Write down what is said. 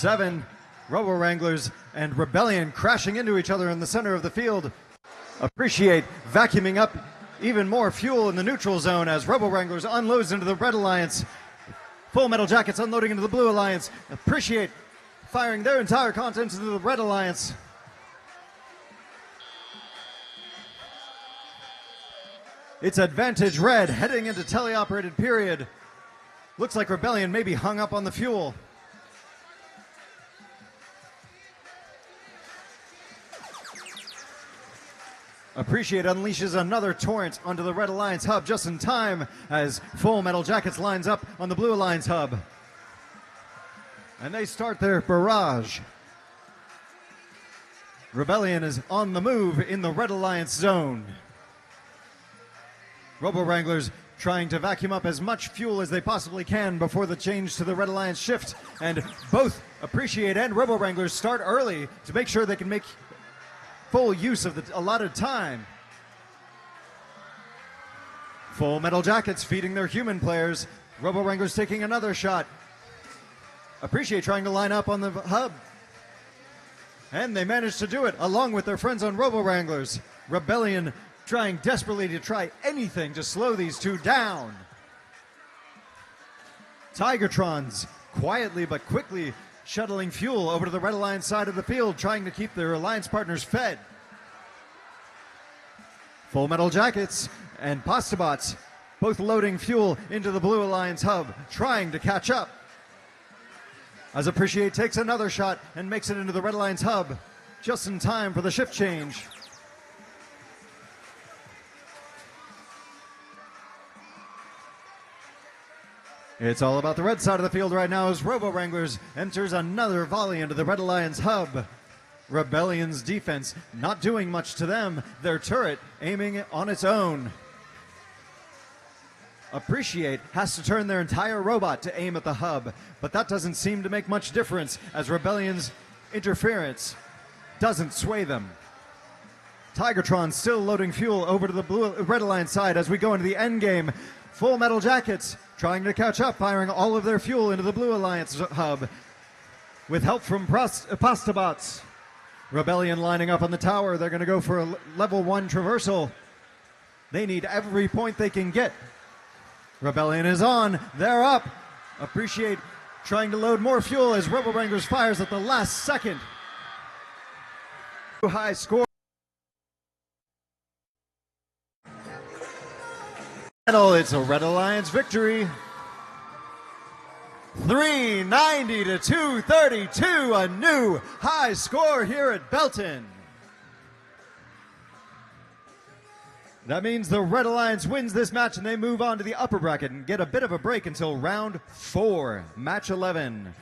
7. Robo Wranglers and Rebellion crashing into each other in the center of the field. Appreciate vacuuming up even more fuel in the neutral zone as Robo Wranglers unloads into the Red Alliance. Full Metal Jackets unloading into the Blue Alliance. Appreciate firing their entire contents into the Red Alliance. It's Advantage Red heading into teleoperated period. Looks like Rebellion may be hung up on the fuel. Appreciate unleashes another torrent onto the Red Alliance hub just in time as Full Metal Jackets lines up on the Blue Alliance hub. And they start their barrage. Rebellion is on the move in the Red Alliance zone. Robo Wranglers trying to vacuum up as much fuel as they possibly can before the change to the Red Alliance shift. And both Appreciate and Robo Wranglers start early to make sure they can make full use of the allotted time. Full Metal Jackets feeding their human players. Robo Wranglers taking another shot. Appreciate trying to line up on the hub. And they managed to do it along with their friends on Robo Wranglers. Rebellion trying desperately to try anything to slow these two down. Tigertrons quietly but quickly shuttling fuel over to the Red Alliance side of the field, trying to keep their alliance partners fed. Full Metal Jackets and Pastabots both loading fuel into the Blue Alliance hub, trying to catch up. As Appreciate takes another shot and makes it into the Red Alliance hub, just in time for the shift change. It's all about the red side of the field right now as Robo Wranglers enters another volley into the Red Alliance hub. Rebellion's defense not doing much to them, their turret aiming on its own. Appreciate has to turn their entire robot to aim at the hub, but that doesn't seem to make much difference as Rebellion's interference doesn't sway them. Tigertron still loading fuel over to the Red Alliance side as we go into the end game. Full Metal Jackets trying to catch up, firing all of their fuel into the Blue Alliance hub. With help from Pastabots. Rebellion lining up on the tower. They're going to go for a level 1 traversal. They need every point they can get. Rebellion is on. They're up. Appreciate trying to load more fuel as Robo Wranglers fires at the last second. High score. It's a Red Alliance victory. 390 to 232, a new high score here at Belton. That means the Red Alliance wins this match and they move on to the upper bracket and get a bit of a break until round 4, match 11.